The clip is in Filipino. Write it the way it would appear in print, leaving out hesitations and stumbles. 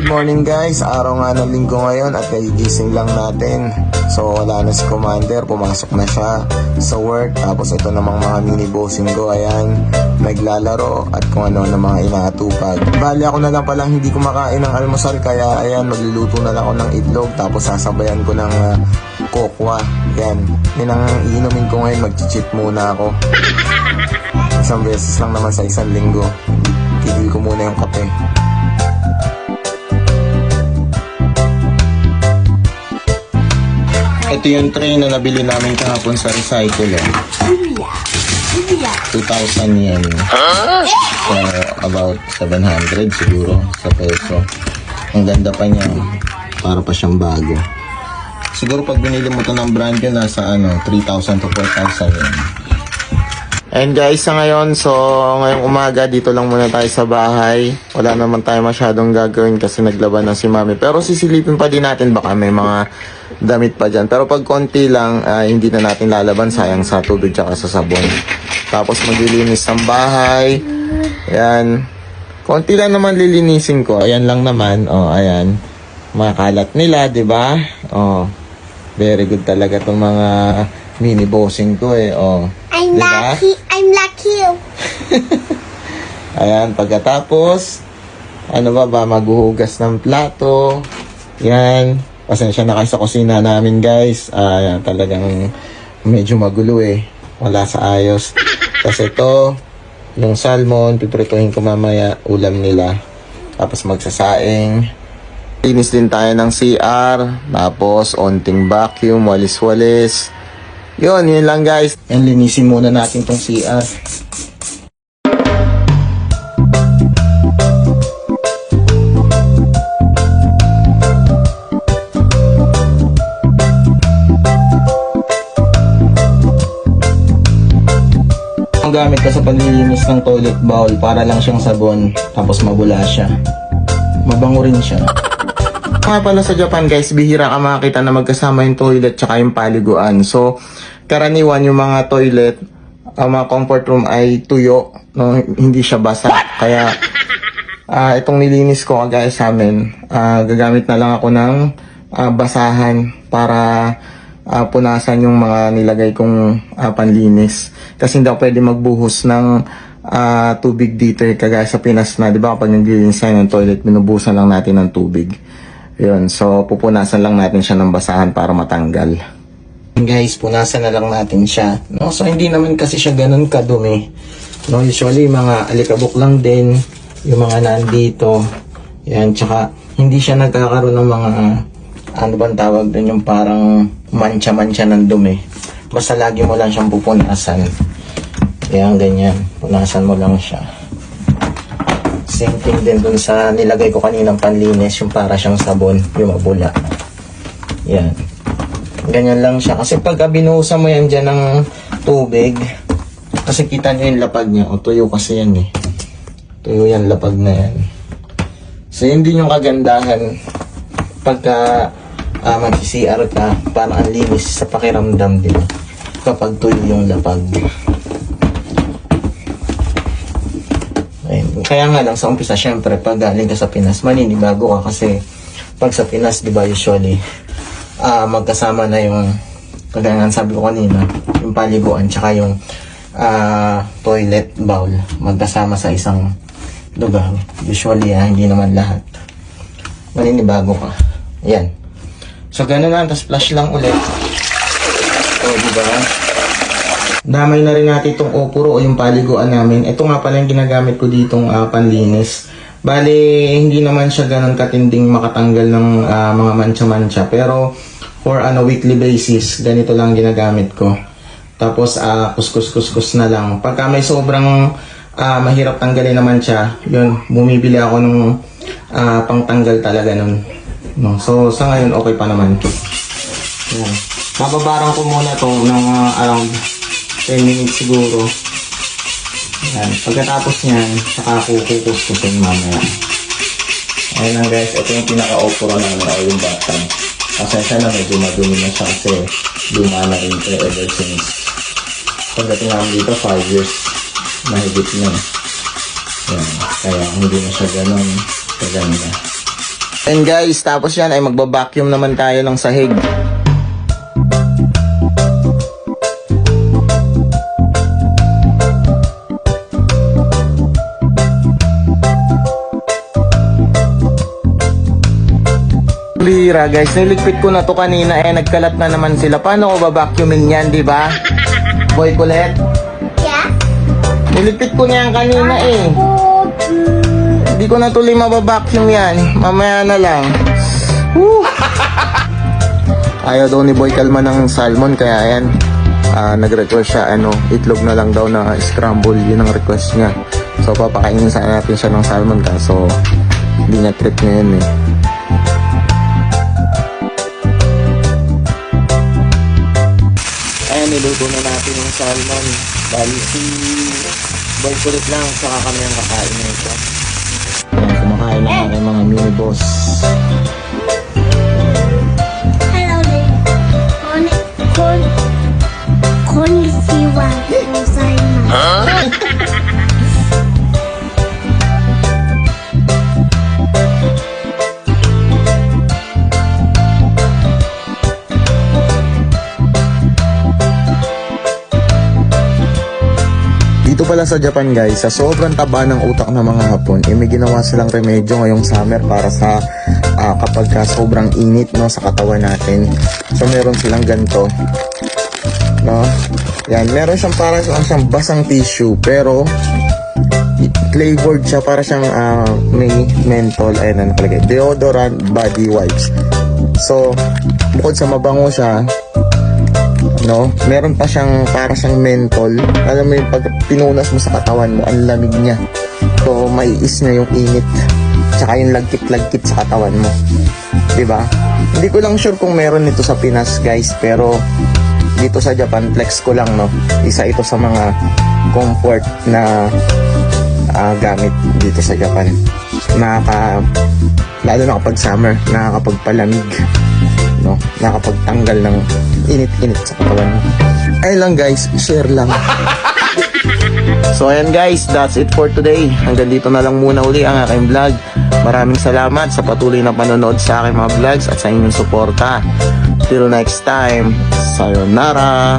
Good morning guys, araw nga ng linggo ngayon at kagigising lang natin. So wala na si Commander, pumasok na siya sa work. Tapos ito namang mga mini bossing ko, ayan, naglalaro at kung ano na mga inaatupag. Bali ako na lang palang hindi kumakain ng almusal, kaya ayan, magluluto na lang ako ng itlog. Tapos sasabayan ko ng kokwa. Yan, yun ang iinumin ko ngayon, mag-cheat muna ako. Isang beses lang naman sa isang linggo. Tigil ko muna yung kape. Ito yung tray na nabili namin kahapon sa recycle. 2,000 yen. So, about 700 siguro sa peso. Ang ganda pa niya. Para pa siyang bago. Siguro pag binili mo to ng brand yun, nasa 3,000 to 4,000 yen. And guys, sa ngayon, so ngayong umaga dito lang muna tayo sa bahay. Wala naman tayo masyadong gagawin kasi naglaban na si Mami. Pero sisilipin pa din natin, baka may mga damit pa dyan. Pero pag konti lang, hindi na natin lalaban, sayang sa tubig tsaka sa sabon. Tapos maglilinis ng bahay. Ayan. Konti lang naman lilinisin ko. Ayan lang naman. Oh, ayan. Mga kalat nila, 'di ba? Oh. Very good talaga tong mga mini bossing ko eh. Oh. I'm diba? lucky. I'm lucky. Ayan, pagkatapos, ano ba, maghuhugas ng plato. Yan. Pasensya na kayo sa kusina namin, guys. Ayan, talagang medyo magulo eh. Wala sa ayos. Kasi ito, yung salmon, piprituhin ko mamaya, ulam nila. Tapos magsasaing. Linis din tayo ng CR. Tapos, onting vacuum, walis-walis. Yun lang guys. And linisin muna natin tong CR. Ang gamit ko sa paglilinis ng toilet bowl, para lang siyang sabon, tapos mabula siya. Mabango rin siya. Nga pala sa Japan guys, bihira ka makakita na magkasama yung toilet tsaka yung paliguan. So, karaniwan yung mga toilet, ang mga comfort room ay tuyo, no? Hindi siya basa. Kaya, itong nilinis ko guys sa amin, gagamit na lang ako ng basahan para punasan yung mga nilagay kong panlinis. Kasi hindi ako pwede magbuhos ng tubig dito kagaya sa Pinas na, di ba kapag naglilinis tayo ng toilet, binubusan lang natin ng tubig. Yun, so pupunasan lang natin siya ng basahan para matanggal. Guys, punasan na lang natin siya. No? So hindi naman kasi siya ganun kadumi. No? Usually mga alikabok lang din yung mga nandito. Yan, tsaka hindi siya nagkakaroon ng mga ano bang tawag din, yung parang mancha-mancha ng dumi. Basta lagi mo lang siyang pupunasan. Yan, ganyan. Punasan mo lang siya. Same thing din dun sa nilagay ko kaninang panlinis, yung para siyang sabon, yung mabula. Yan. Ganyan lang siya. Kasi pag binuhusan mo yan dyan ng tubig, kasi kita nyo yung lapag niya. O tuyo kasi yan eh. Tuyo yan, lapag na yan. So yun din yung kagandahan pagka mag-CR ka, parang ang linis sa pakiramdam din kapag tuyo yung lapag. Kaya nga lang sa umpisa, syempre pag galing ka sa Pinas, maninibago ka kasi pag sa Pinas, di ba usually magkasama na yung, kagaya nga sabi ko kanina, yung paliguan tsaka yung toilet bowl magkasama sa isang lugar. Usually hindi naman lahat. Maninibago ka. Yan. So ganun lang, tapos flush lang ulit. O diba? Damay na rin natin itong opuro o yung paliguan namin. Ito nga pala yung ginagamit ko ditong panlinis. Bali, hindi naman siya ganun katinding makatanggal ng mga mancha-mancha. Pero, for weekly basis, ganito lang ginagamit ko. Tapos, kuskus na lang. Pagka may sobrang mahirap tanggalin naman siya, yun, bumibili ako ng pangtanggal talaga nun. No? So, sa ngayon, okay pa naman. Yan. Bababarang ko muna to ng around 10 minutes siguro. Yan. Pagkatapos niyan, saka kukuskusin mamaya. Ayan lang guys, ito yung pinaka-opera namin o yung batang. Pasensya na, medyo madumi na siya kasi luma na rin ito ever since. Pagdating namin dito, 5 years mahigit na. Yan. Kaya hindi na siya ganun kaganda. And guys, tapos yan ay magbabacuum naman tayo ng sahig. Bira guys, niligpit ko na to kanina nagkalat na naman sila. Paano ko babacuumin yan, di ba? Boy kulit. Yeah? Niligpit ko niyan kanina Hindi ko na tuloy mababacuum yan. Mamaya na lang. Woo! Ayaw daw ni Boy Kalma ng salmon, kaya yan. Nag-request siya, itlog na lang daw na scramble. Yun ang request niya. So, papakainin sana natin siya ng salmon, kaso hindi niya trip ngayon Ayan, niluto na natin yung salmon. Bali si Boy kulit lang, saka kami ang kakain nito. Ayan, kumakain na aking mga mini boss. Hello there. Konnichiwa. Dito pala sa Japan guys, sa sobrang taba ng utak ng mga Hapon, may ginawa silang remedyo ngayong summer para sa kapag sobrang init sa katawan natin. So meron silang ganito. No? Yan, meron siyang para siyang basang tissue pero flavored siya, para siyang may menthol, ayun nakalagay, deodorant body wipes. So bukod sa mabango siya, meron pa siyang para siyang menthol. Alam mo yung pag pinunas mo sa katawan mo, ang lamig niya. So maiis niya yung init, tsaka yung lagkit-lagkit sa katawan mo, diba? Hindi ko lang sure kung meron nito sa Pinas guys, pero dito sa Japan, flex ko lang, isa ito sa mga comfort na gamit dito sa Japan. Lalo na kapag summer, nakakapagpalamig, nakakapagtanggal ng init-init sa katawan mo. Ayun lang guys, share lang. So ayan guys, that's it for today. Hanggang dito na lang muna uli ang aking vlog. Maraming salamat sa patuloy na panonood sa aking mga vlogs at sa inyong suporta. Till next time, sayonara!